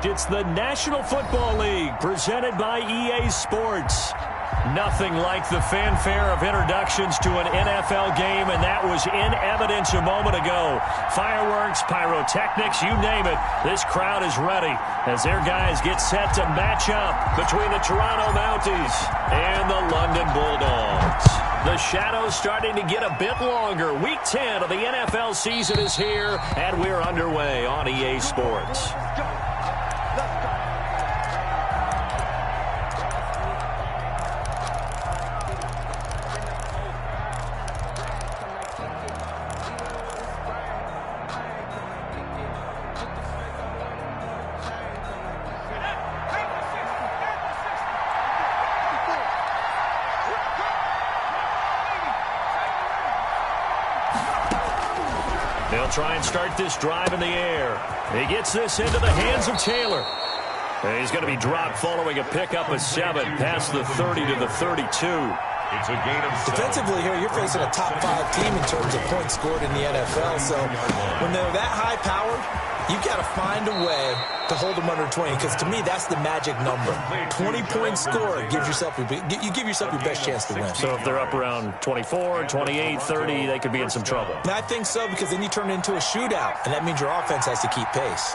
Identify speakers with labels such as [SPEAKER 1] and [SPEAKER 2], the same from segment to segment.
[SPEAKER 1] It's the National Football League presented by EA Sports. Nothing like the fanfare of introductions to an NFL game, and that was in evidence a moment ago. Fireworks, pyrotechnics, you name it. This crowd is ready as their guys get set to match up between the Toronto Mounties and the London Bulldogs. The shadows starting to get a bit longer. Week 10 of the NFL season is here, and we're underway on EA Sports. They'll try and start this drive in the air. He gets this into the hands of Taylor. And he's going to be dropped following a pickup of 7 past the 30 to the 32.
[SPEAKER 2] It's a gain of 7.
[SPEAKER 3] Defensively here, you're facing a top 5 team in terms of points scored in the NFL. So when they're that high-powered, you've got to find a way to hold them under 20, because to me, that's the magic number. 20-point score gives yourself you give yourself your best chance to win.
[SPEAKER 1] So if they're up around 24, 28, 30, they could be in some trouble.
[SPEAKER 3] And I think so, because then you turn it into a shootout, and that means your offense has to keep pace.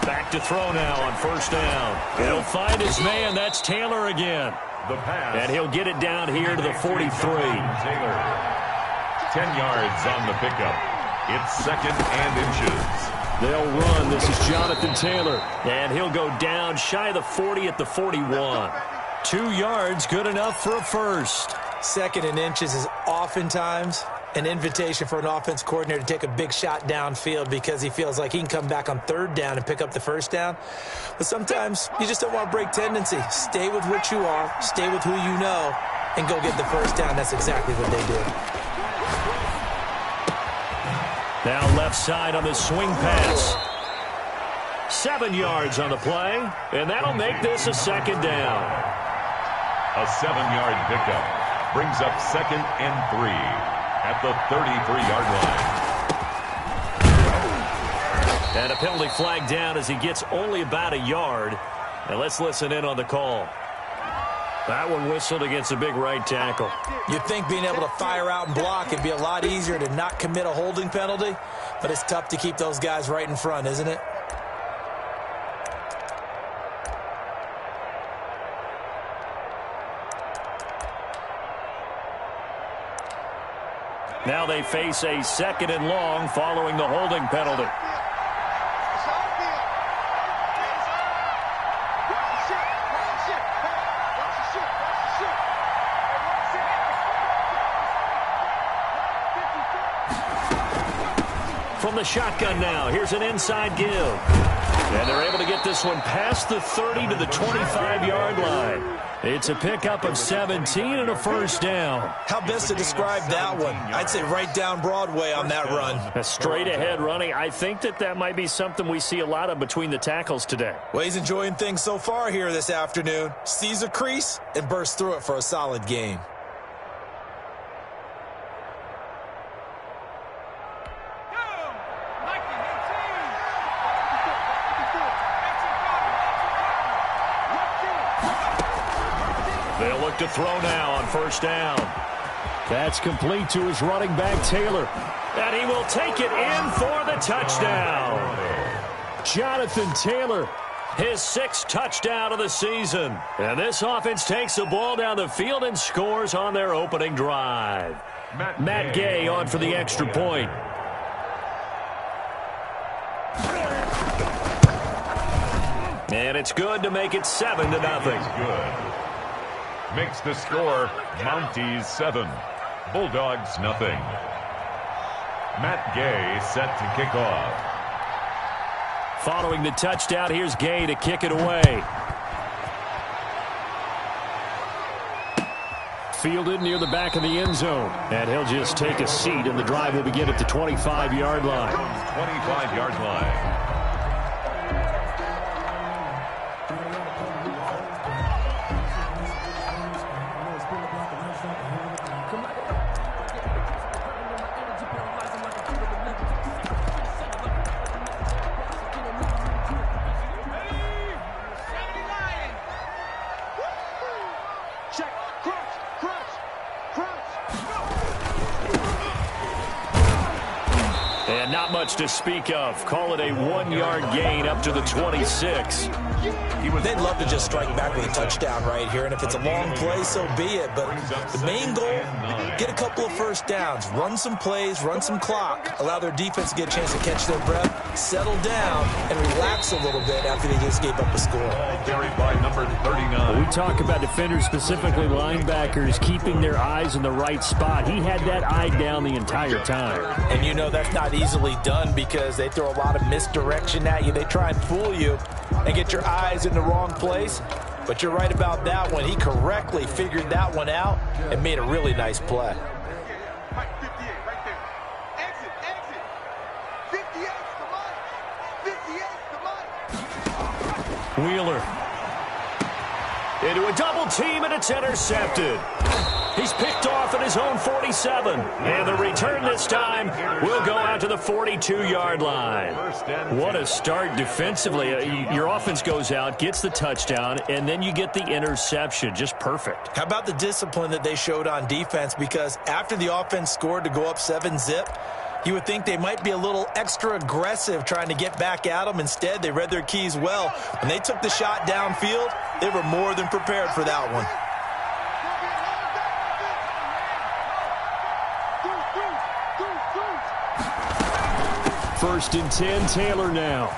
[SPEAKER 1] Back to throw now on first down. He'll find his man. That's Taylor again.
[SPEAKER 2] The pass.
[SPEAKER 1] And he'll get it down here to the 43.
[SPEAKER 2] Taylor. 10 yards on the pickup. It's 2nd and inches.
[SPEAKER 1] They'll run. This is Jonathan Taylor. And he'll go down shy of the 40 at the 41. 2 yards, good enough for a first.
[SPEAKER 3] 2nd and inches is oftentimes an invitation for an offense coordinator to take a big shot downfield because he feels like he can come back on 3rd down and pick up the first down. But sometimes you just don't want to break tendency. Stay with what you are, stay with who you know, and go get the first down. That's exactly what they did.
[SPEAKER 1] Now left side on the swing pass. 7 yards on the play, and that'll make this a 2nd down.
[SPEAKER 2] A 7-yard pickup brings up 2nd and 3 at the 33-yard line.
[SPEAKER 1] And a penalty flag down as he gets only about a yard. And let's listen in on the call. That one whistled against a big right tackle.
[SPEAKER 3] You'd think being able to fire out and block would be a lot easier to not commit a holding penalty, but it's tough to keep those guys right in front, isn't it?
[SPEAKER 1] Now they face a 2nd and long following the holding penalty. From the shotgun now, here's an inside give. And they're able to get this one past the 30 to the 25-yard line. It's a pickup of 17 and a first down.
[SPEAKER 3] How best to describe that one? I'd say right down Broadway on that run.
[SPEAKER 1] A straight-ahead running. I think that might be something we see a lot of between the tackles today.
[SPEAKER 3] Well, he's enjoying things so far here this afternoon. Sees a crease and bursts through it for a solid gain.
[SPEAKER 1] They'll look to throw now on first down. That's complete to his running back, Taylor. And he will take it in for the touchdown. Jonathan Taylor, his 6th touchdown of the season. And this offense takes the ball down the field and scores on their opening drive. Matt Gay on for the extra point. And it's good to make it 7-0.
[SPEAKER 2] Good. Makes the score Mounties 7, Bulldogs nothing. Matt Gay set to kick off.
[SPEAKER 1] Following the touchdown, here's Gay to kick it away. Fielded near the back of the end zone. And he'll just take a seat, and the drive will begin at the 25-yard line.
[SPEAKER 2] 25-yard line.
[SPEAKER 1] Not much to speak of. Call it a 1-yard gain up to the 26.
[SPEAKER 3] They'd love to just strike back with a touchdown right here, and if it's a long play, so be it. But the main goal, get a couple of first downs, run some plays, run some clock, allow their defense to get a chance to catch their breath, settle down, and relax a little bit after they just gave up a score.
[SPEAKER 2] Carried by number 39.
[SPEAKER 1] We talk about defenders, specifically linebackers, keeping their eyes in the right spot. He had that eye down the entire time.
[SPEAKER 3] And you know that's not easily done because they throw a lot of misdirection at you. They try and fool you and get your eyes in the wrong place. But you're right about that one. He correctly figured that one out and made a really nice play.
[SPEAKER 1] Wheeler into a double team, and it's intercepted. He's picked off at his own 47. And the return this time will go out to the 42-yard line. What a start defensively. Your offense goes out, gets the touchdown, and then you get the interception. Just perfect.
[SPEAKER 3] How about the discipline that they showed on defense? Because after the offense scored to go up 7-zip, you would think they might be a little extra aggressive trying to get back at them. Instead, they read their keys well. When they took the shot downfield, they were more than prepared for that one.
[SPEAKER 1] First and 10, Taylor now.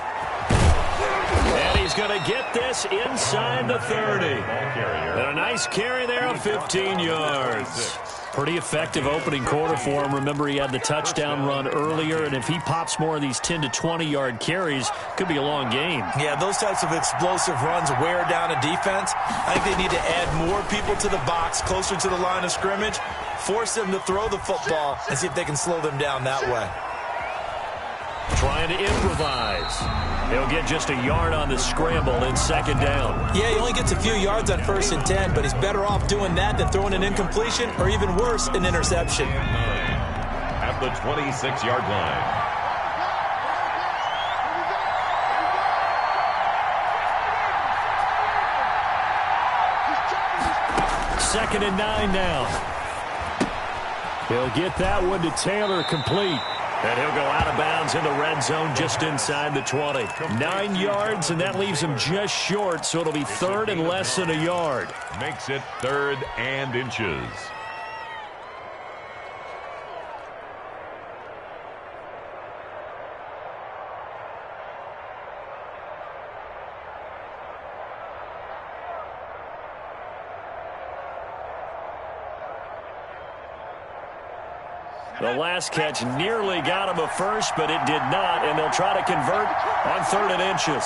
[SPEAKER 1] And he's going to get this inside the 30. And a nice carry there of 15 yards. Pretty effective opening quarter for him. Remember, he had the touchdown run earlier, and if he pops more of these 10 to 20-yard carries, could be a long game.
[SPEAKER 3] Yeah, those types of explosive runs wear down a defense. I think they need to add more people to the box, closer to the line of scrimmage, force them to throw the football, and see if they can slow them down that way.
[SPEAKER 1] Trying to improvise. He'll get just a yard on the scramble in second down.
[SPEAKER 3] Yeah, he only gets a few yards on 1st and 10, but he's better off doing that than throwing an incompletion or even worse, an interception.
[SPEAKER 2] At the 26-yard line.
[SPEAKER 1] Second and 9 now. He'll get that one to Taylor, complete. And he'll go out of bounds in the red zone just inside the 20. 9 yards, and that leaves him just short, so it'll be third and less than a yard.
[SPEAKER 2] Makes it 3rd and inches.
[SPEAKER 1] The last catch nearly got him a first, but it did not, and they'll try to convert on 3rd and inches.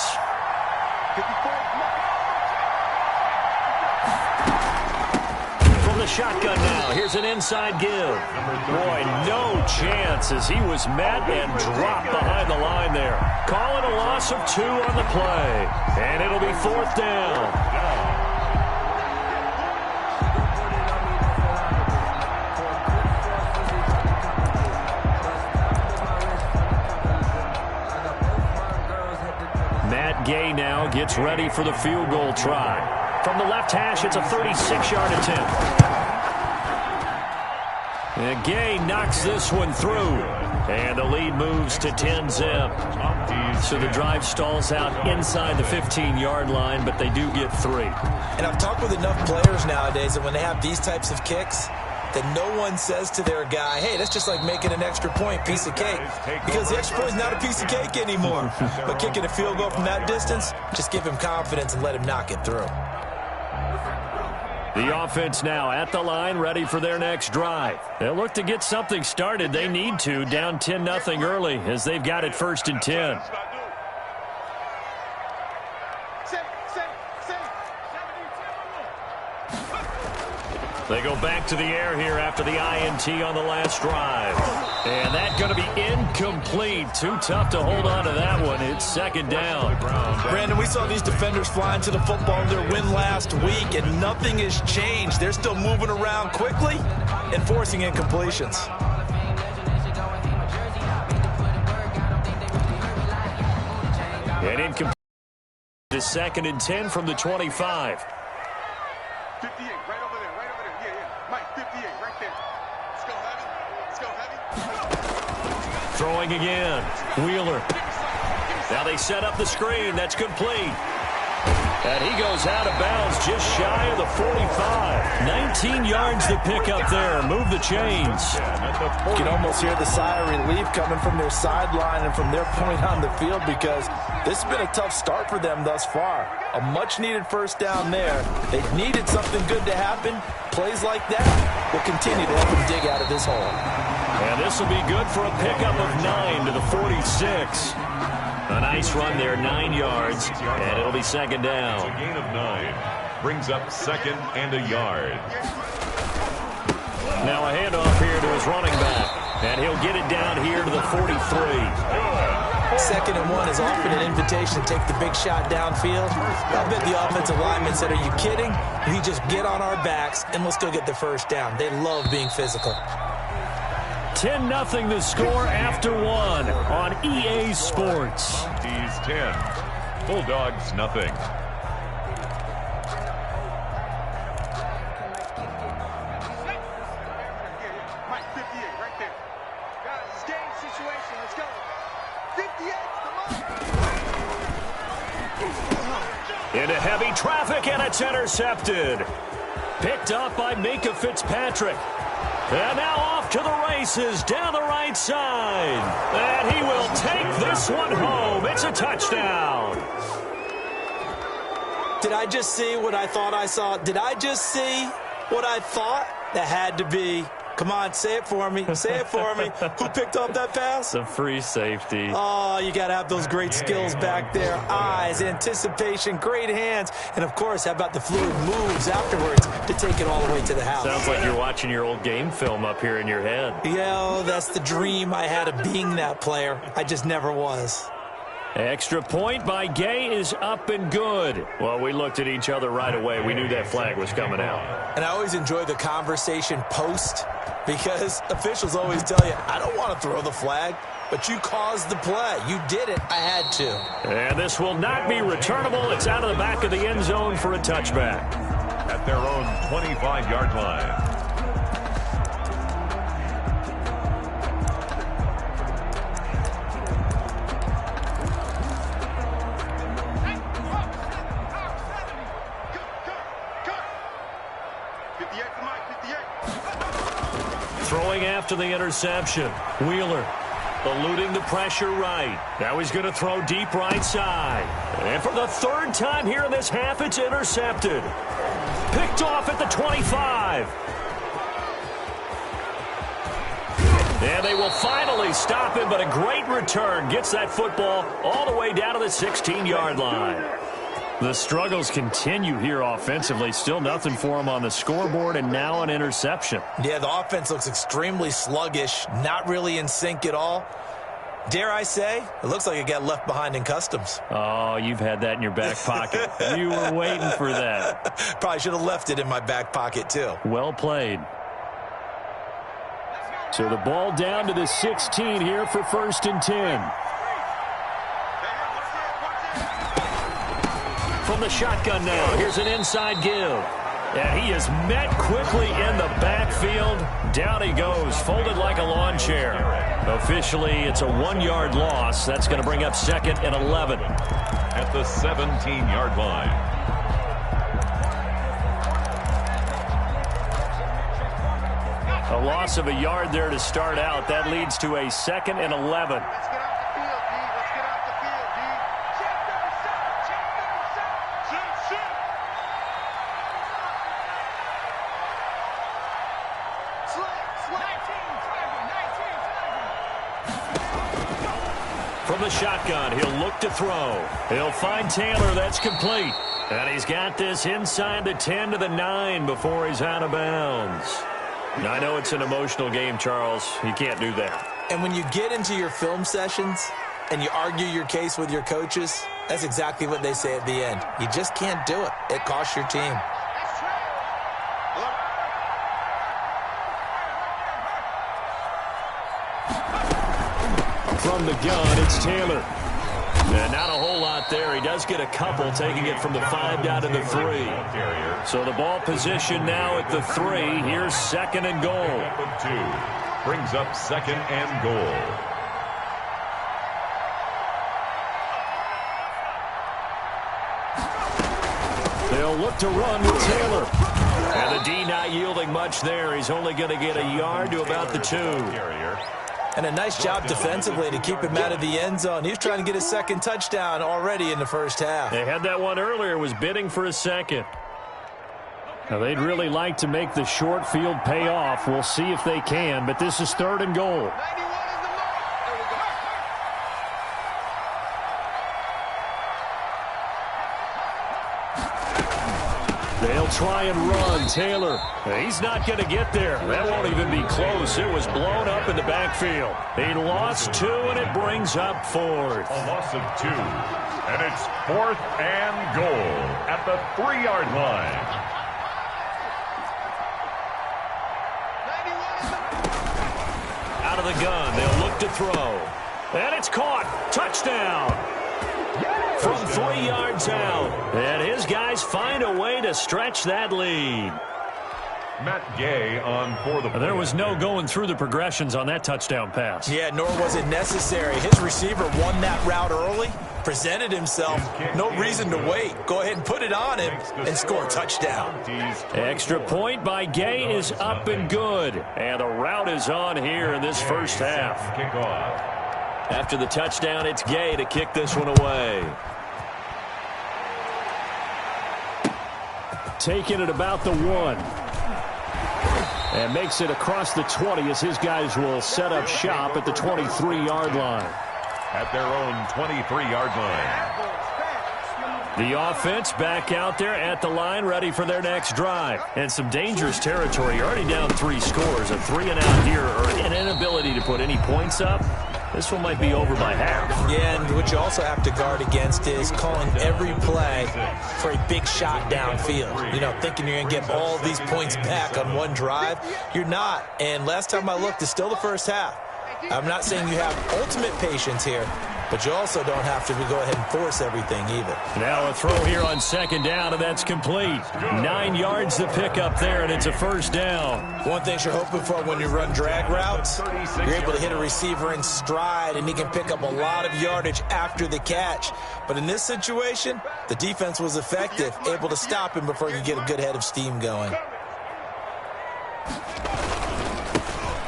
[SPEAKER 1] From the shotgun now, here's an inside give. Boy, no chance as he was met and dropped behind the line there. Call it a loss of 2 on the play, and it'll be 4th down. Gay now gets ready for the field goal try. From the left hash, it's a 36-yard attempt. And Gay knocks this one through. And the lead moves to 10-zip. So the drive stalls out inside the 15-yard line, but they do get 3.
[SPEAKER 3] And I've talked with enough players nowadays that when they have these types of kicks, that no one says to their guy, hey, that's just like making an extra point, piece of cake. Because the extra point is not a piece of cake anymore. But kicking a field goal from that distance, just give him confidence and let him knock it through.
[SPEAKER 1] The offense now at the line, ready for their next drive. They'll look to get something started. They need to, down 10-0 early, as they've got it 1st and 10. They go back to the air here after the INT on the last drive. And that's going to be incomplete. Too tough to hold on to that one. It's 2nd down.
[SPEAKER 3] Brandon, we saw these defenders flying to the football in their win last week, and nothing has changed. They're still moving around quickly and forcing incompletions.
[SPEAKER 1] And incomplete to 2nd and 10 from the 25.
[SPEAKER 4] 58, right over there, right over there. Yeah, yeah. Mike, 58, right there. Let's go heavy. Let's go heavy.
[SPEAKER 1] Throwing again. Wheeler. Now they set up the screen. That's complete. And he goes out of bounds just shy of the 45. 19 yards to pick up there. Move the chains.
[SPEAKER 5] You can almost hear the sigh of relief coming from their sideline and from their point on the field, because this has been a tough start for them thus far. A much-needed first down there. They needed something good to happen. Plays like that will continue to help them dig out of this hole.
[SPEAKER 1] And this will be good for a pickup of 9 to the 46. A nice run there, 9 yards, and it'll be second down.
[SPEAKER 2] It's a gain of 9. Brings up second and a yard.
[SPEAKER 1] Now a handoff here to his running back, and he'll get it down here to the 43.
[SPEAKER 3] Second and 1 is often an invitation to take the big shot downfield. I bet the offensive lineman said, "Are you kidding? We just get on our backs and let's go get the first down." They love being physical.
[SPEAKER 1] 10-0 the score after 1 on EA Sports.
[SPEAKER 2] He's 10. Bulldogs, nothing.
[SPEAKER 4] Mike, 58, right there. Guys, it's game situation. Let's go. 58's the mark.
[SPEAKER 1] Into heavy traffic, and it's intercepted. Picked up by Minkah Fitzpatrick. And now off to the races down the right side. And he will take this one home. It's a touchdown.
[SPEAKER 3] Did I just see what I thought I saw? Did I just see what I thought? That had to be. Come on, say it for me. Say it for me. Who picked up that pass?
[SPEAKER 1] The free safety.
[SPEAKER 3] Oh, you got to have those great skills back there. Eyes, anticipation, great hands. And, of course, how about the fluid moves afterwards to take it all the way to the house?
[SPEAKER 1] Sounds like you're watching your old game film up here in your head.
[SPEAKER 3] Yeah, that's the dream I had of being that player. I just never was.
[SPEAKER 1] Extra point by Gay is up and good. Well, we looked at each other right away. We knew that flag was coming out.
[SPEAKER 3] And I always enjoy the conversation post, because officials always tell you, I don't want to throw the flag, but you caused the play. You did it. I had to.
[SPEAKER 1] And this will not be returnable. It's out of the back of the end zone for a touchback.
[SPEAKER 2] At their own 25-yard line.
[SPEAKER 1] Throwing after the interception. Wheeler eluding the pressure right. Now he's going to throw deep right side. And for the third time here in this half, it's intercepted. Picked off at the 25. And they will finally stop him, but a great return. Gets that football all the way down to the 16-yard line. The struggles continue here offensively. Still nothing for him on the scoreboard, and now an interception.
[SPEAKER 3] Yeah, the offense looks extremely sluggish, not really in sync at all. Dare I say, it looks like it got left behind in customs.
[SPEAKER 1] Oh, you've had that in your back pocket. You were waiting for that.
[SPEAKER 3] Probably should have left it in my back pocket, too.
[SPEAKER 1] Well played. So the ball down to the 16 here for 1st and 10. From the shotgun now, here's an inside give. And he is met quickly in the backfield. Down he goes, folded like a lawn chair. Officially, it's a 1-yard loss. That's going to bring up 2nd and 11.
[SPEAKER 2] At the 17-yard line.
[SPEAKER 1] A loss of a yard there to start out. That leads to a 2nd and 11.
[SPEAKER 4] Let's get off the field, D. Let's get off the field, D. Check 37. Check 37. Check.
[SPEAKER 1] From the shotgun, he'll look to throw. He'll find Taylor. That's complete. And he's got this inside the 10 to the 9 before he's out of bounds. Now, I know it's an emotional game, Charles. You can't do that.
[SPEAKER 3] And when you get into your film sessions and you argue your case with your coaches, that's exactly what they say at the end. You just can't do it. It costs your team.
[SPEAKER 1] From the gun, it's Taylor. And not a whole lot there. He does get a couple, taking it from the 5 down to the 3. So the ball position now at the 3. Here's 2nd and goal.
[SPEAKER 2] 2 brings up 2nd and goal.
[SPEAKER 1] look to run with Taylor. And the D not yielding much there. He's only going to get a yard to about the 2.
[SPEAKER 3] And a nice job defensively to keep him out of the end zone. He was trying to get his second touchdown already in the first half.
[SPEAKER 1] They had that one earlier, was bidding for a second. Now, they'd really like to make the short field pay off. We'll see if they can, but this is 3rd and goal. They'll try and run. Taylor, he's not going to get there. That won't even be close. It was blown up in the backfield. He lost 2, and it brings up 4th.
[SPEAKER 2] A loss of 2, and it's 4th and goal at the 3-yard line.
[SPEAKER 1] Out of the gun, they'll look to throw. And it's caught. Touchdown. From 3 yards out. And his guys find a way to stretch that lead.
[SPEAKER 2] Matt Gay on for the play.
[SPEAKER 1] There was no going through the progressions on that touchdown pass.
[SPEAKER 3] Yeah, nor was it necessary. His receiver won that route early, presented himself. No reason to wait. Go ahead and put it on him and score a touchdown.
[SPEAKER 1] Extra point by Gay is up and good. And the route is on here in this first half.
[SPEAKER 2] Kickoff.
[SPEAKER 1] After the touchdown, it's Gay to kick this one away. Taking it about the 1. And makes it across the 20 as his guys will set up shop at the 23-yard line.
[SPEAKER 2] At their own 23-yard line.
[SPEAKER 1] The offense back out there at the line, ready for their next drive. And some dangerous territory. You're already down 3 scores. A 3-and-out here, or an inability to put any points up. This one might be over by half.
[SPEAKER 3] Yeah, and what you also have to guard against is calling every play for a big shot downfield. You know, thinking you're going to get all these points back on one drive. You're not. And last time I looked, it's still the first half. I'm not saying you have ultimate patience here, but you also don't have to go ahead and force everything either.
[SPEAKER 1] Now a throw here on 2nd down, and that's complete. 9 yards to pick up there, and it's a first down.
[SPEAKER 3] One thing you're hoping for when you run drag routes, you're able to hit a receiver in stride, and he can pick up a lot of yardage after the catch. But in this situation, the defense was effective, able to stop him before you get a good head of steam going.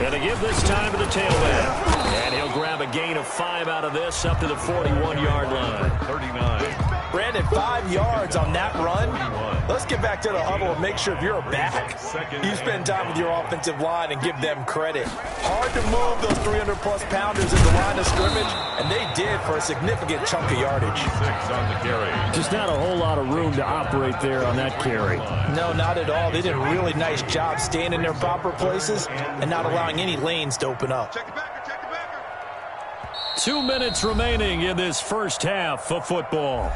[SPEAKER 1] And to give this time to the tailback. And he'll grab a gain of 5 out of this up to the 41-yard line.
[SPEAKER 2] 39.
[SPEAKER 3] Brandon, 5 yards on that run. Let's get back to the huddle and make sure if you're a back, you spend time with your offensive line and give them credit. Hard to move those 300-plus pounders in the line of scrimmage, and they did for a significant chunk of yardage.
[SPEAKER 2] 6 on the carry.
[SPEAKER 1] Just not a whole lot of room to operate there on that carry.
[SPEAKER 3] No, not at all. They did a really nice job staying in their proper places and not allowing any lanes to open up.
[SPEAKER 1] 2 minutes remaining in this first half of football.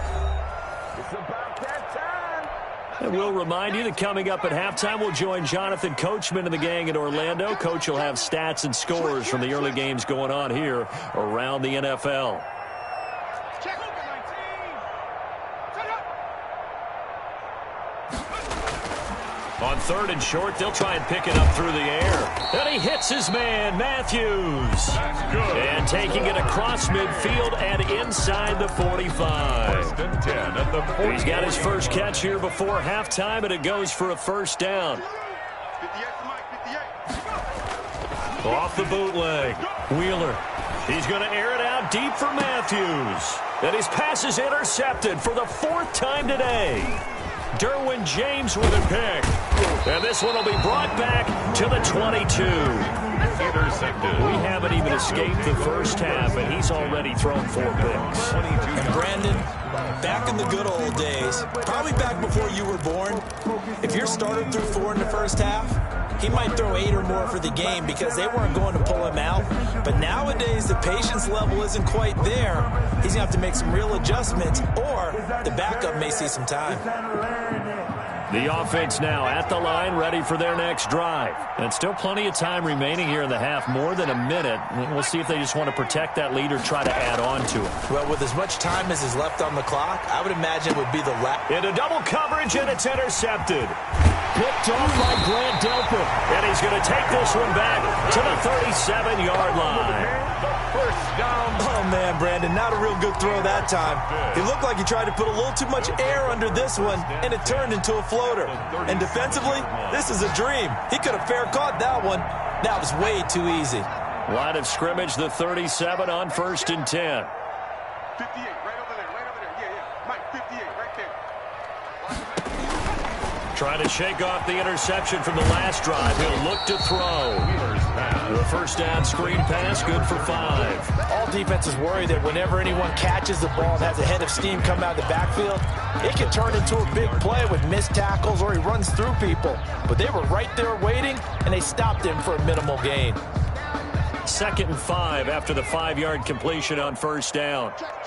[SPEAKER 1] And we'll remind you that coming up at halftime, we'll join Jonathan Coachman and the gang in Orlando. Coach will have stats and scores from the early games going on here around the NFL. On 3rd and short, they'll try and pick it up through the air. And he hits his man, Matthews.
[SPEAKER 2] That's good.
[SPEAKER 1] And taking it across midfield and inside the 45.
[SPEAKER 2] 1st and 10 at the 40.
[SPEAKER 1] He's got his first catch here before halftime, and it goes for a first down.
[SPEAKER 4] 58 to Mike, 58.
[SPEAKER 1] Off the bootleg. Wheeler. He's going to air it out deep for Matthews. And his pass is intercepted for the 4th time today. Derwin James with a pick. And this one will be brought back to the 22.
[SPEAKER 2] Intercepted.
[SPEAKER 1] We haven't even escaped the first half, and he's already thrown 4 picks.
[SPEAKER 2] 22.
[SPEAKER 3] And Brandon, back in the good old days, probably back before you were born, if your starter threw 4 in the first half, he might throw 8 or more for the game because they weren't going to pull him out. But nowadays, the patience level isn't quite there. He's going to have to make some real adjustments, or the backup may see some time.
[SPEAKER 1] The offense now at the line, ready for their next drive. And still plenty of time remaining here in the half, more than a minute. We'll see if they just want to protect that lead or try to add on to it.
[SPEAKER 3] Well, with as much time as is left on the clock, I would imagine it would be the last.
[SPEAKER 1] Into double coverage, and it's intercepted. Picked off by Grant Delpit. And he's going to take this one back to the 37-yard line.
[SPEAKER 2] The first down.
[SPEAKER 3] Oh, man, time, Brandon. Not a real good throw that time. He looked like he tried to put a little too much air under this one, and it turned into a floater. And defensively, this is a dream. He could have fair caught that one. That was way too easy.
[SPEAKER 1] Line of scrimmage, the 37 on 1st and 10.
[SPEAKER 4] 58, right over there, right over there. Yeah. Mike, 58, right there.
[SPEAKER 1] Trying to shake off the interception from the last drive. He'll look to throw. The first down screen pass, good for 5.
[SPEAKER 5] All defenses worry that whenever anyone catches the ball and has a head of steam come out of the backfield, it can turn into a big play with missed tackles or he runs through people. But they were right there waiting, and they stopped him for a minimal gain.
[SPEAKER 1] 2nd and 5 after the 5-yard completion on 1st down.
[SPEAKER 4] Check.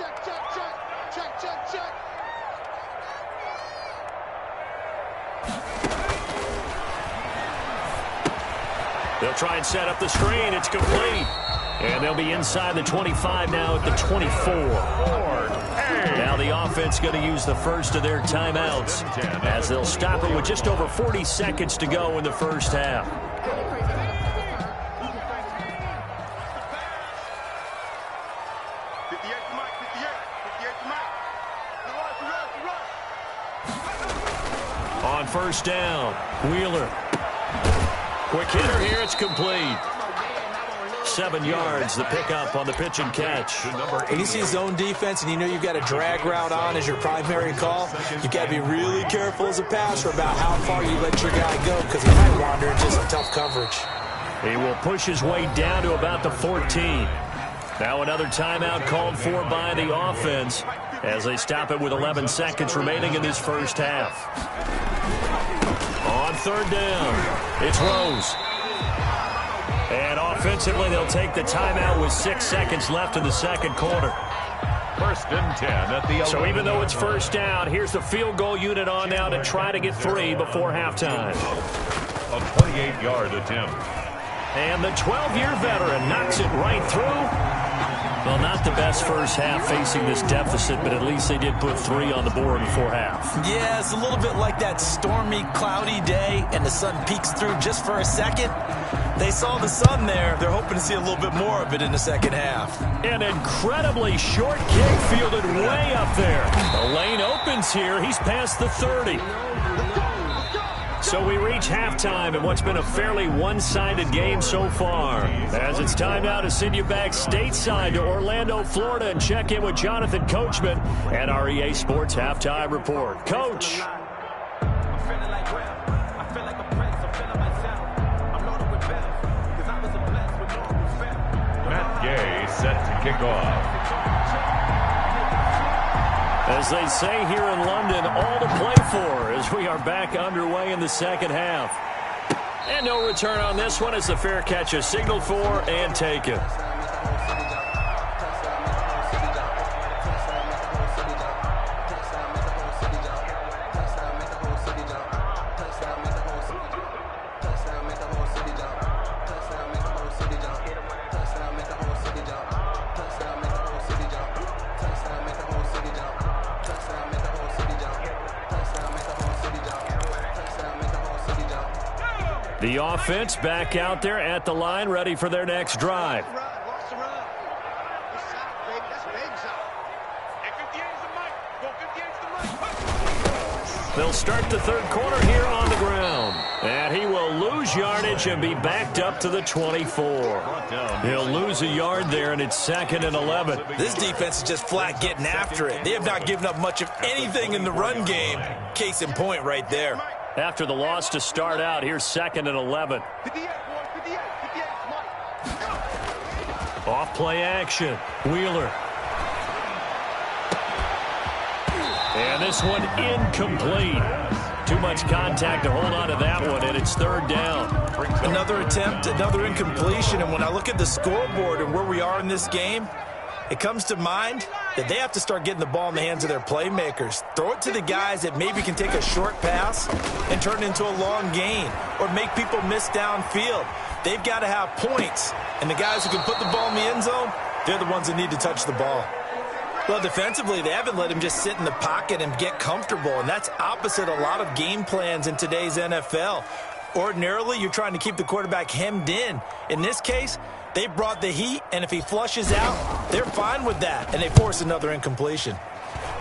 [SPEAKER 1] They'll try and set up the screen. It's complete. And they'll be inside the 25 now at the 24. Now the offense going to use the first of their timeouts as they'll stop it with just over 40 seconds to go in the first half. On 1st down, Wheeler. Quick hitter here, it's complete. 7 yards, the pickup on the pitch and catch.
[SPEAKER 3] When you see zone defense and you know you've got a drag route on as your primary call, you've got to be really careful as a passer about how far you let your guy go because he might wander into some tough coverage.
[SPEAKER 1] He will push his way down to about the 14. Now another timeout called for by the offense as they stop it with 11 seconds remaining in this first half. On 3rd down, it's Rose. And offensively, they'll take the timeout with 6 seconds left in the second quarter.
[SPEAKER 2] 1st and 10 at the 11.
[SPEAKER 1] So even though it's 1st down, here's the field goal unit on now to try to get 3 before halftime.
[SPEAKER 2] A 28-yard attempt.
[SPEAKER 1] And the 12-year veteran knocks it right through. Well, not the best first half facing this deficit, but at least they did put 3 on the board before half.
[SPEAKER 3] Yeah, it's a little bit like that stormy, cloudy day, and the sun peeks through just for a second. They saw the sun there. They're hoping to see a little bit more of it in the second half.
[SPEAKER 1] An incredibly short kick fielded way up there. The lane opens here. He's past the 30. So we reach halftime in what's been a fairly one-sided game so far. As it's time now to send you back stateside to Orlando, Florida, and check in with Jonathan Coachman at our EA Sports Halftime Report. Coach.
[SPEAKER 2] Matt Gay set to kick off.
[SPEAKER 1] As they say here in London, all to play for as we are back underway in the second half. And no return on this one as the fair catch is signaled for and taken. The offense back out there at the line, ready for their next drive. They'll start the third quarter here on the ground. And he will lose yardage and be backed up to the 24. He'll lose a yard there, and it's 2nd and 11.
[SPEAKER 3] This defense is just flat getting after it. They have not given up much of anything in the run game. Case in point right there.
[SPEAKER 1] After the loss to start out, here's 2nd and 11.
[SPEAKER 4] 58, boy, 58, Mike.
[SPEAKER 1] Off play action. Wheeler. And this one incomplete. Too much contact to hold on to that one, and it's 3rd down.
[SPEAKER 3] Another attempt, another incompletion, and when I look at the scoreboard and where we are in this game, it comes to mind that they have to start getting the ball in the hands of their playmakers. Throw it to the guys that maybe can take a short pass and turn it into a long gain or make people miss downfield. They've got to have points, and the guys who can put the ball in the end zone, they're the ones that need to touch the ball. Well, defensively, they haven't let him just sit in the pocket and get comfortable, and that's opposite a lot of game plans in today's NFL. Ordinarily, you're trying to keep the quarterback hemmed in. In this case, they brought the heat, and if he flushes out,
[SPEAKER 5] They're fine with that, and they force another incompletion.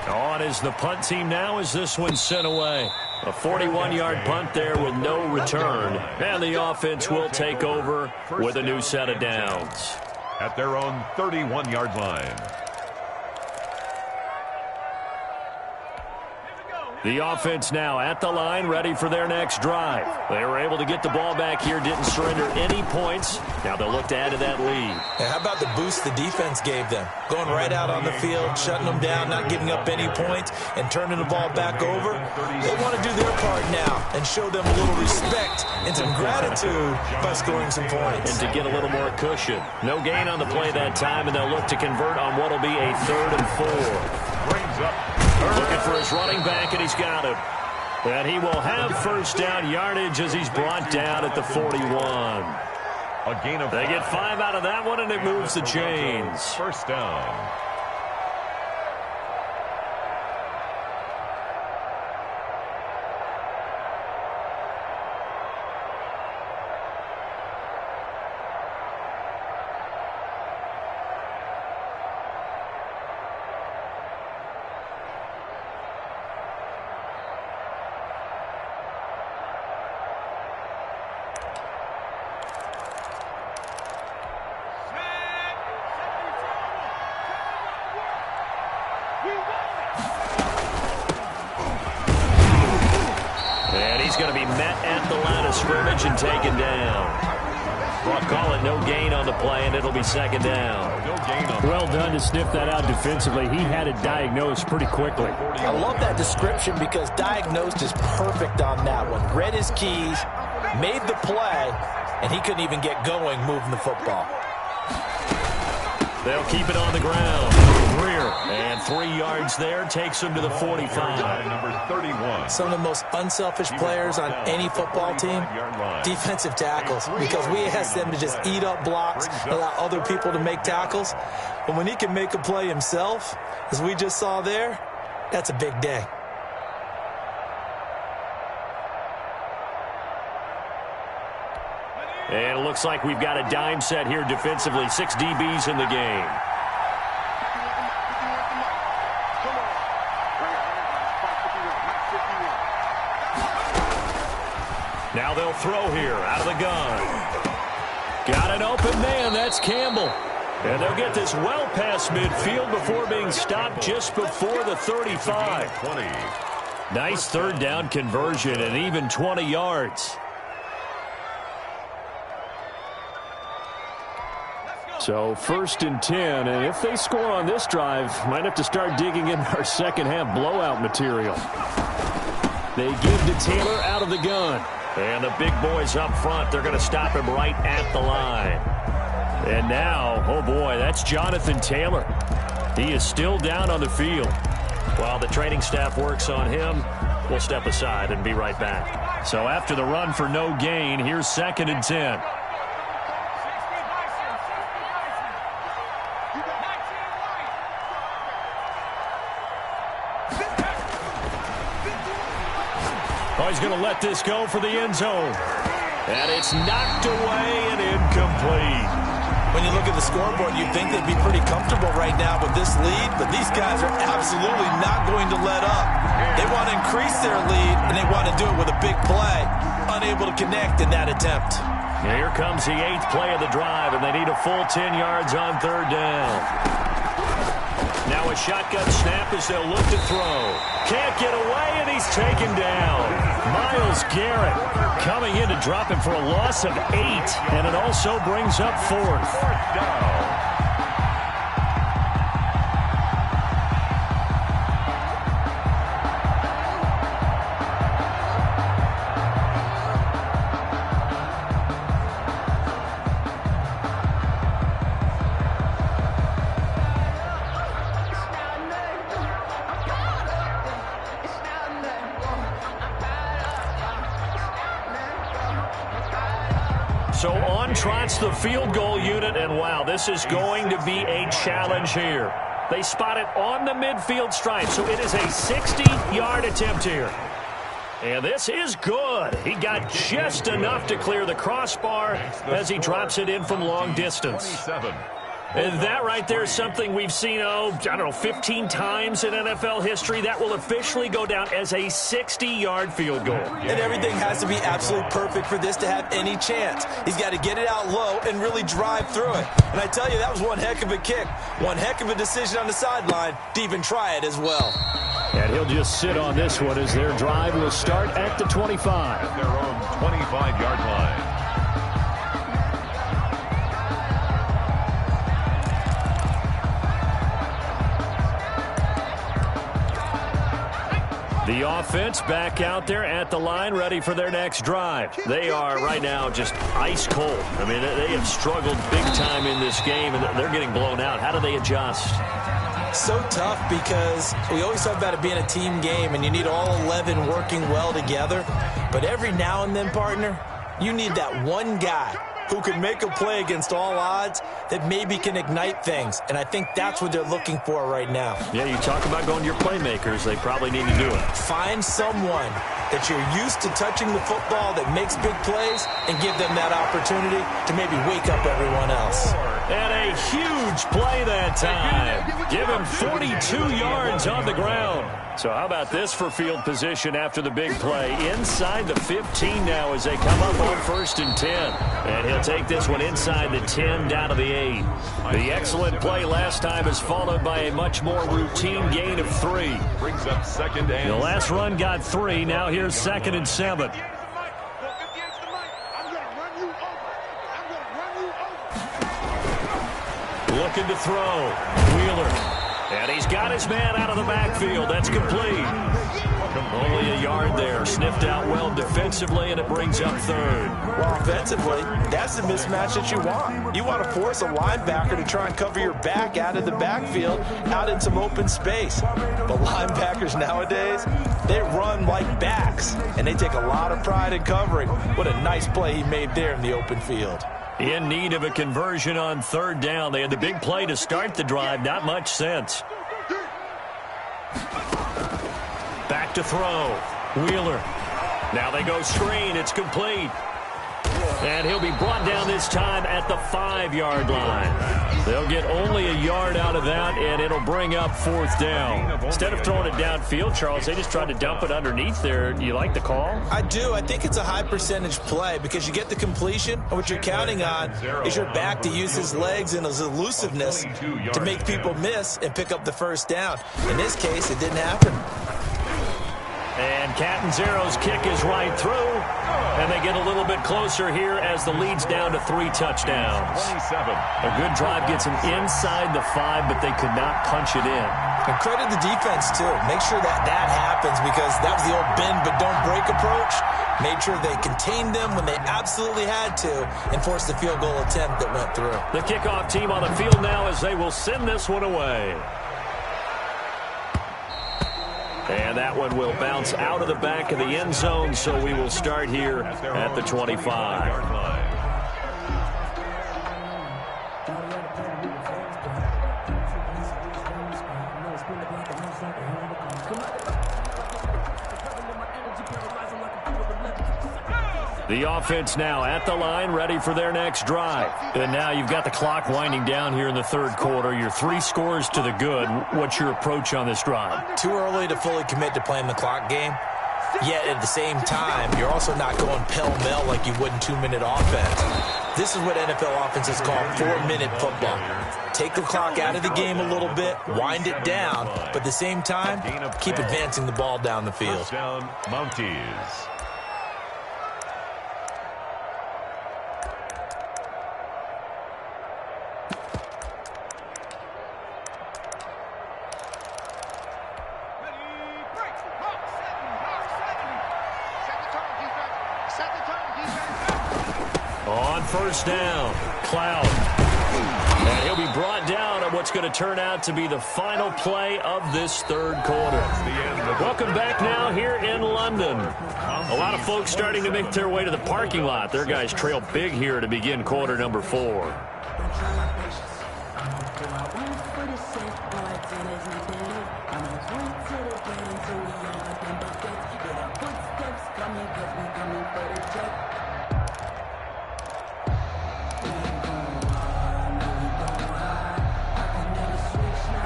[SPEAKER 1] On is the punt team now as this one's sent away. A 41-yard punt there with no return. And the offense will take over with a new set of downs.
[SPEAKER 2] At their own 31-yard line.
[SPEAKER 1] The offense now at the line, ready for their next drive. They were able to get the ball back here, didn't surrender any points. Now they'll look to add to that lead.
[SPEAKER 3] And how about the boost the defense gave them? Going right out on the field, shutting them down, not giving up any points, and turning the ball back over. They want to do their part now and show them a little respect and some gratitude by scoring some points.
[SPEAKER 1] And to get a little more cushion. No gain on the play that time, and they'll look to convert on what will be a 3rd and 4.
[SPEAKER 2] Brings up.
[SPEAKER 1] Looking for his running back, and he's got him. And he will have first down yardage as he's brought down at the 41.
[SPEAKER 2] A gain of 5.
[SPEAKER 1] They get 5 out of that one, and it moves the chains.
[SPEAKER 2] First down.
[SPEAKER 1] And he's going to be met at the line of scrimmage and taken down. Well, call it no gain on the play, and it'll be 2nd down.
[SPEAKER 2] No gain on.
[SPEAKER 1] Well done to sniff that out defensively. He had it diagnosed pretty quickly.
[SPEAKER 5] I love that description because diagnosed is perfect on that one. Read his keys, made the play, and he couldn't even get going moving the football.
[SPEAKER 1] They'll keep it on the ground. Greer, and 3 yards there, takes him to the 45.
[SPEAKER 2] Number 31.
[SPEAKER 3] Some of the most unselfish players on any football team, defensive tackles, because we ask them to just eat up blocks, allow other people to make tackles. But when he can make a play himself, as we just saw there, that's a big day.
[SPEAKER 1] And it looks like we've got a dime set here defensively. 6 DBs in the game. Now they'll throw here out of the gun. Got an open man. That's Campbell. And they'll get this well past midfield before being stopped just before the 35.
[SPEAKER 2] 20.
[SPEAKER 1] Nice 3rd down conversion and even 20 yards. So 1st and 10, and if they score on this drive, might have to start digging in our second half blowout material. They give to Taylor out of the gun. And the big boys up front, they're going to stop him right at the line. And now, oh boy, that's Jonathan Taylor. He is still down on the field. While the training staff works on him, we'll step aside and be right back. So after the run for no gain, here's 2nd and 10. Oh, he's going to let this go for the end zone. And it's knocked away and incomplete.
[SPEAKER 3] When you look at the scoreboard, you'd think they'd be pretty comfortable right now with this lead, but these guys are absolutely not going to let up. They want to increase their lead, and they want to do it with a big play. Unable to connect in that attempt.
[SPEAKER 1] Here comes the 8th play of the drive, and they need a full 10 yards on 3rd down. Now a shotgun snap as they'll look to throw. Can't get away, and he's taken down. Myles Garrett coming in to drop him for a loss of 8, and it also brings up 4th down. So on trots the field goal unit, and wow, this is going to be a challenge here. They spot it on the midfield stripe, so it is a 60-yard attempt here. And this is good. He got just enough to clear the crossbar as he drops it in from long distance.
[SPEAKER 2] 27.
[SPEAKER 1] And that right there is something we've seen, 15 times in NFL history. That will officially go down as a 60-yard field goal.
[SPEAKER 3] And everything has to be absolutely perfect for this to have any chance. He's got to get it out low and really drive through it. And I tell you, that was one heck of a kick. One heck of a decision on the sideline to even try it as well.
[SPEAKER 1] And he'll just sit on this one as their drive will start at the 25.
[SPEAKER 2] At their own 25-yard line.
[SPEAKER 1] The offense back out there at the line, ready for their next drive. They are right now just ice cold. I mean, they have struggled big time in this game, and they're getting blown out. How do they adjust?
[SPEAKER 3] So tough because we always talk about it being a team game, and you need all 11 working well together. But every now and then, partner, you need that one guy who can make a play against all odds that maybe can ignite things. And I think that's what they're looking for right now.
[SPEAKER 1] Yeah, you talk about going to your playmakers. They probably need to do it.
[SPEAKER 3] Find someone that you're used to touching the football that makes big plays and give them that opportunity to maybe wake up everyone else.
[SPEAKER 1] And a huge play that time. Give him 42 yards on the ground. So how about this for field position after the big play? Inside the 15 now as they come up on 1st and 10. And he'll take this one inside the 10 down to the 8. The excellent play last time is followed by a much more routine gain of 3.
[SPEAKER 2] Brings up 2nd and
[SPEAKER 1] The last run got 3. Now here's 2nd and 7. Looking to throw. Wheeler. And he's got his man out of the backfield. That's complete. Only a yard there. Sniffed out well defensively, and it brings up 3rd.
[SPEAKER 3] Well, offensively, that's the mismatch that you want. You want to force a linebacker to try and cover your back out of the backfield, out in some open space. But linebackers nowadays, they run like backs, and they take a lot of pride in covering. What a nice play he made there in the open field.
[SPEAKER 1] In need of a conversion on 3rd down. They had the big play to start the drive. Not much sense. Back to throw. Wheeler. Now they go screen. It's complete. And he'll be brought down this time at the 5-yard line. They'll get only a yard out of that, and it'll bring up 4th down. Instead of throwing it downfield, Charles, they just tried to dump it underneath there. Do you like the call?
[SPEAKER 3] I do. I think it's a high-percentage play because you get the completion, and what you're counting on is your back to use his legs and his elusiveness to make people miss and pick up the 1st down. In this case, it didn't happen.
[SPEAKER 1] And Catanzaro's kick is right through. And they get a little bit closer here as the lead's down to 3 touchdowns.
[SPEAKER 2] 27.
[SPEAKER 1] A good drive gets them inside the 5, but they could not punch it in.
[SPEAKER 3] And credit the defense, too. Make sure that happens because that was the old bend but don't break approach. Made sure they contained them when they absolutely had to and forced the field goal attempt that went through.
[SPEAKER 1] The kickoff team on the field now as they will send this one away. And that one will bounce out of the back of the end zone, so we will start here at the 25. The offense now at the line, ready for their next drive. And now you've got the clock winding down here in the 3rd quarter. You're 3 scores to the good. What's your approach on this drive?
[SPEAKER 3] Too early to fully commit to playing the clock game. Yet at the same time, you're also not going pell-mell like you would in 2-minute offense. This is what NFL offenses call 4-minute football. Take the clock out of the game a little bit, wind it down, but at the same time, keep advancing the ball down the field.
[SPEAKER 2] Touchdown, Mounties.
[SPEAKER 1] On 1st down, Cloud. And he'll be brought down on what's going to turn out to be the final play of this 3rd quarter. Welcome back now here in London. A lot of folks starting to make their way to the parking lot. Their guys trail big here to begin quarter number 4.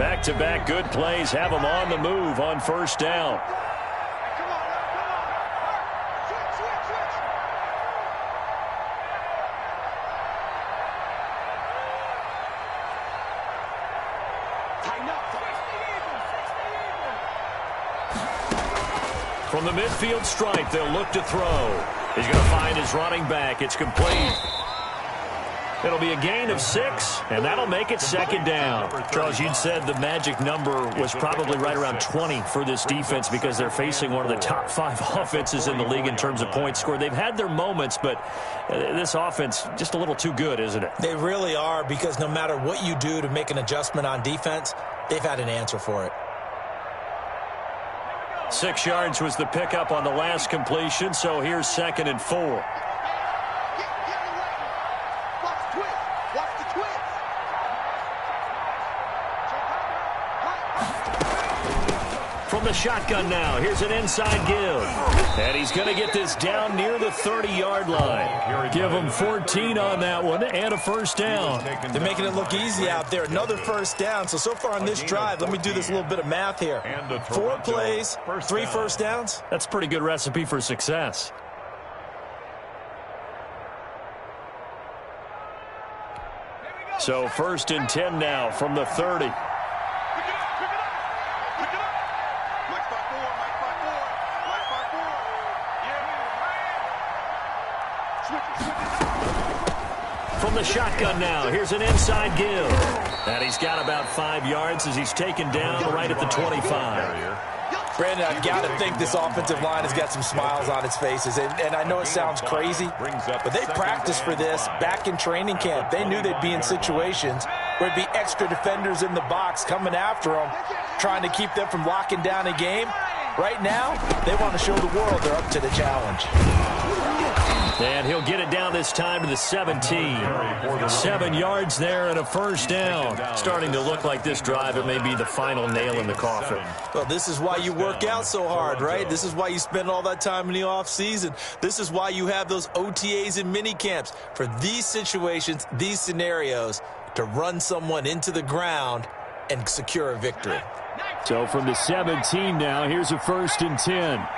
[SPEAKER 1] Back-to-back good plays have them on the move on first down. From the midfield stripe, they'll look to throw. He's going to find his running back. It's complete. It'll be a gain of 6, and that'll make it second down. Charles, you'd said the magic number was probably right around 20 for this defense because they're facing one of the top 5 offenses in the league in terms of points scored. They've had their moments, but this offense just a little too good, isn't it?
[SPEAKER 3] They really are, because no matter what you do to make an adjustment on defense, they've had an answer for it.
[SPEAKER 1] 6 yards was the pickup on the last completion, so here's 2nd and 4. From the shotgun now, here's an inside give. And he's going to get this down near the 30-yard line. Give him 14 on that one and a first down.
[SPEAKER 3] They're making it look easy out there. Another first down. So far on this drive, let me do this little bit of math here. 4 plays, 3 first downs.
[SPEAKER 1] That's a pretty good recipe for success. So 1st and 10 now from the 30. From the shotgun now, here's an inside give. And he's got about 5 yards as he's taken down right at the 25.
[SPEAKER 3] Brandon, I've got to think this offensive line has got some smiles on its faces. And I know it sounds crazy, but they practiced for this back in training camp. They knew they'd be in situations where it'd be extra defenders in the box coming after them, trying to keep them from locking down a game. Right now, they want to show the world they're up to the challenge.
[SPEAKER 1] And he'll get it down this time to the 17. 7 yards there and a first down. Starting to look like this drive, it may be the final nail in the coffin.
[SPEAKER 3] Well, this is why you work out so hard, right? This is why you spend all that time in the offseason. This is why you have those OTAs and mini camps for these situations, these scenarios, to run someone into the ground and secure a victory.
[SPEAKER 1] So from the 17 now, here's a 1st and 10.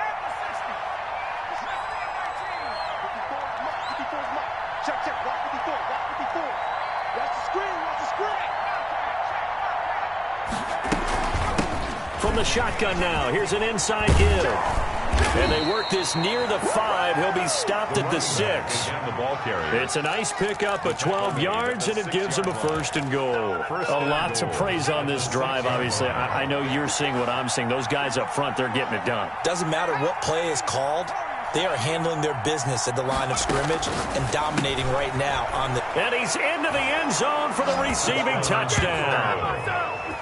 [SPEAKER 1] From the shotgun now, here's an inside give. And they work this near the 5. He'll be stopped at the 6. It's a nice pickup of 12 yards, and it gives him a 1st and goal. A lot to praise on this drive, obviously. I know you're seeing what I'm seeing. Those guys up front, they're getting it done.
[SPEAKER 3] Doesn't matter what play is called. They are handling their business at the line of scrimmage and dominating right now on the...
[SPEAKER 1] And he's into the end zone for the receiving touchdown.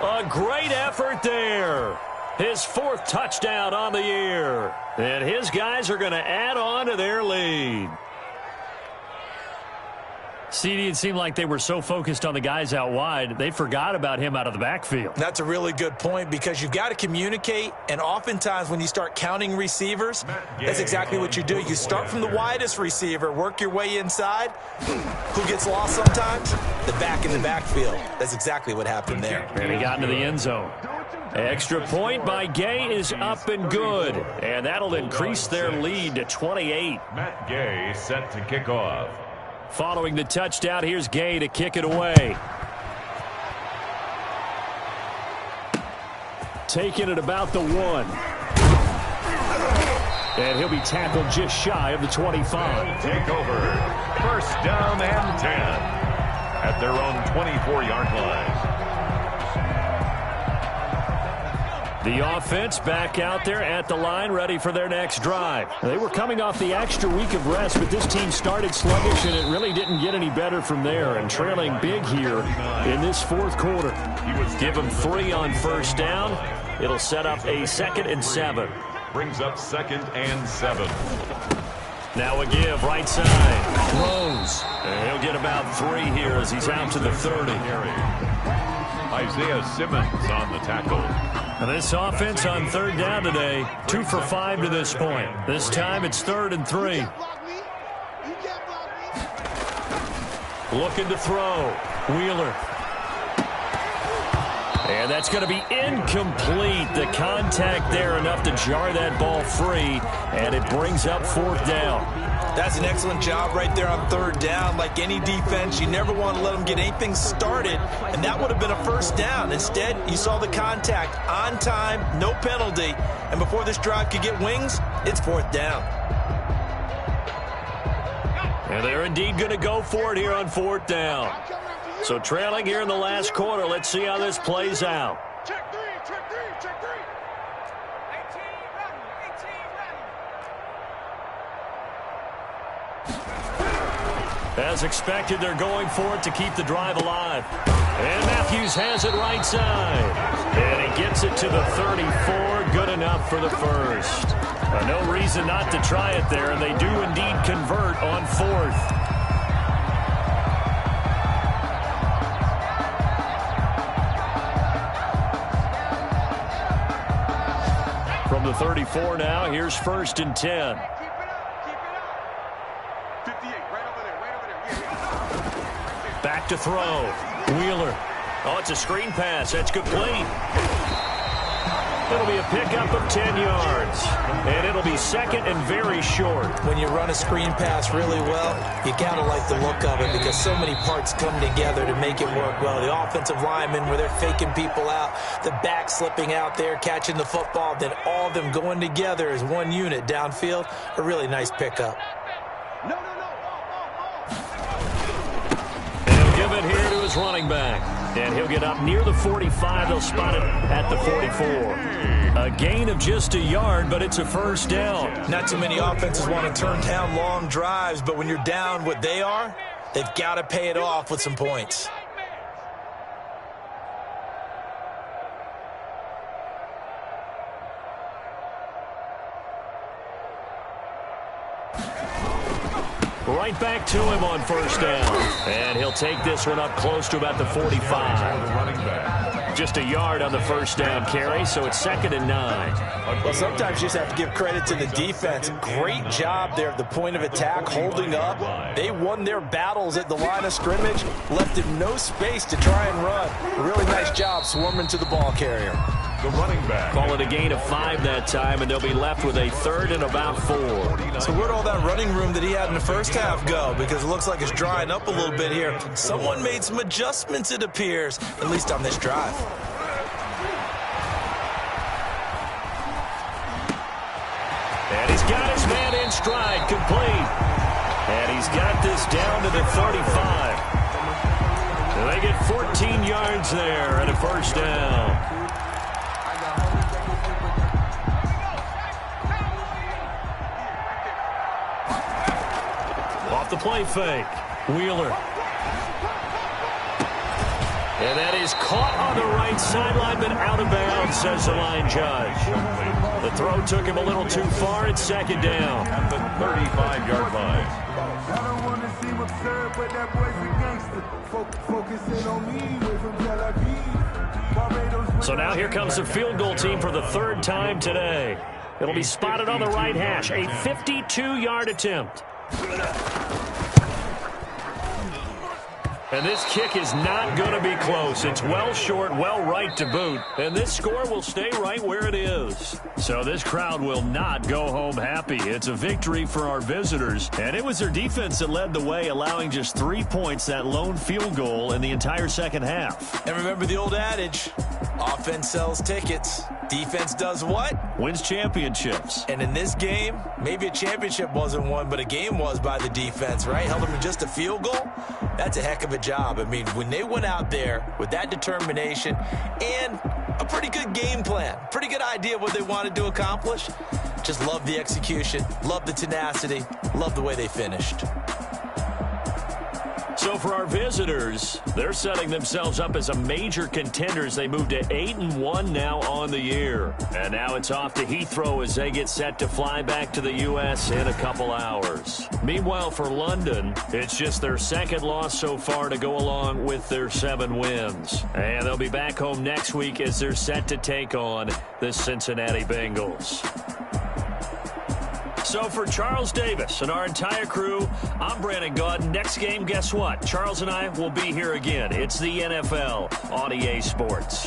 [SPEAKER 1] A great effort there. His 4th touchdown on the year. And his guys are going to add on to their lead. CD, it seemed like they were so focused on the guys out wide, they forgot about him out of the backfield.
[SPEAKER 3] That's a really good point, because you've got to communicate, and oftentimes when you start counting receivers, that's exactly what you do. You start from the widest receiver, work your way inside. Who gets lost sometimes? The back in the backfield. That's exactly what happened there.
[SPEAKER 1] And he got into the end zone. Extra point by Gay is up and good, and that'll increase their lead to 28.
[SPEAKER 2] Matt Gay set to kick off.
[SPEAKER 1] Following the touchdown, here's Gay to kick it away. Taking it about the 1. And he'll be tackled just shy of the 25.
[SPEAKER 2] Take over. 1st down and 10 at their own 24-yard line.
[SPEAKER 1] The offense back out there at the line, ready for their next drive. They were coming off the extra week of rest, but this team started sluggish, and it really didn't get any better from there. And trailing big here in this 4th quarter. Give them 3 on 1st down. It'll set up a 2nd and 7.
[SPEAKER 2] Brings up 2nd and 7.
[SPEAKER 1] Now a give, right side. Throws. And he'll get about 3 here as he's out to the 30.
[SPEAKER 2] Isaiah Simmons on the tackle.
[SPEAKER 1] Now this offense on 3rd down today, 2 for 5 to this point. This time it's 3rd and 3. Looking to throw. Wheeler. And that's going to be incomplete. The contact there enough to jar that ball free, and it brings up 4th down.
[SPEAKER 3] That's an excellent job right there on 3rd down. Like any defense, you never want to let them get anything started, and that would have been a 1st down. Instead, you saw the contact on time, no penalty, and before this drive could get wings, it's 4th down.
[SPEAKER 1] And they're indeed going to go for it here on 4th down. So trailing here in the last quarter, let's see how this plays out.
[SPEAKER 4] Check 3, check 3, check 3. 18 ready,
[SPEAKER 1] As expected, they're going for it to keep the drive alive. And Matthews has it right side. And he gets it to the 34. Good enough for the first. No reason not to try it there, and they do indeed convert on 4th. From the 34 now, here's 1st and 10.
[SPEAKER 4] Keep it up, keep it up. 58, right over there, yeah.
[SPEAKER 1] Back to throw. Wheeler. Oh, it's a screen pass. That's complete. It'll be a pickup of 10 yards. And it'll be 2nd and very short.
[SPEAKER 3] When you run a screen pass really well, you got to like the look of it because so many parts come together to make it work well. The offensive linemen, where they're faking people out, the back slipping out there, catching the football, then all of them going together as one unit downfield. A really nice pickup.
[SPEAKER 4] No.
[SPEAKER 1] And he'll give it here to his running back. And he'll get up near the 45. They'll spot it at the 44. A gain of just a yard, but it's a 1st down.
[SPEAKER 3] Not too many offenses want to turn down long drives, but when you're down what they are, they've got to pay it off with some points.
[SPEAKER 1] Right back to him on 1st down. And he'll take this one up close to about the 45. Just a yard on the 1st down carry, so it's 2nd and 9.
[SPEAKER 5] Well, sometimes you just have to give credit to the defense. Great job there at the point of attack, holding up. They won their battles at the line of scrimmage, left him no space to try and run. A really nice job swarming to the ball carrier.
[SPEAKER 2] The running back.
[SPEAKER 1] Call it a gain of 5 that time, and they'll be left with a 3rd and about 4.
[SPEAKER 3] So where'd all that running room that he had in the first half go? Because it looks like it's drying up a little bit here. Someone made some adjustments, it appears, at least on this drive.
[SPEAKER 1] And he's got his man in stride, complete. And he's got this down to the 35. So they get 14 yards there and a 1st down. Off the play fake. Wheeler. And that is caught on the right sideline, but out of bounds, says the line judge. The throw took him a little too far. It's 2nd down.
[SPEAKER 2] At the 35-yard line.
[SPEAKER 6] I don't want to seem absurd, but that boy's a gangster. Focusing on me, way from Tel Aviv.
[SPEAKER 1] So now here comes the field goal team for the 3rd time today. It'll be spotted on the right hash. A 52-yard attempt. And this kick is not going to be close. It's well short, well right to boot. And this score will stay right where it is. So this crowd will not go home happy. It's a victory for our visitors. And it was their defense that led the way, allowing just 3 points, that lone field goal in the entire 2nd half.
[SPEAKER 3] And remember the old adage, offense sells tickets. Defense does what?
[SPEAKER 1] Wins championships.
[SPEAKER 3] And in this game, maybe a championship wasn't won, but a game was by the defense, right? Held them to just a field goal. That's a heck of a job. I mean, when they went out there with that determination and a pretty good game plan, pretty good idea of what they wanted to accomplish, just love the execution, love the tenacity, love the way they finished.
[SPEAKER 1] So for our visitors, they're setting themselves up as a major contender as they move to 8-1 now on the year. And now it's off to Heathrow as they get set to fly back to the U.S. in a couple hours. Meanwhile, for London, it's just their 2nd loss so far to go along with their 7 wins. And they'll be back home next week as they're set to take on the Cincinnati Bengals. So for Charles Davis and our entire crew, I'm Brandon Gaudin. Next game, guess what? Charles and I will be here again. It's the NFL on EA Sports.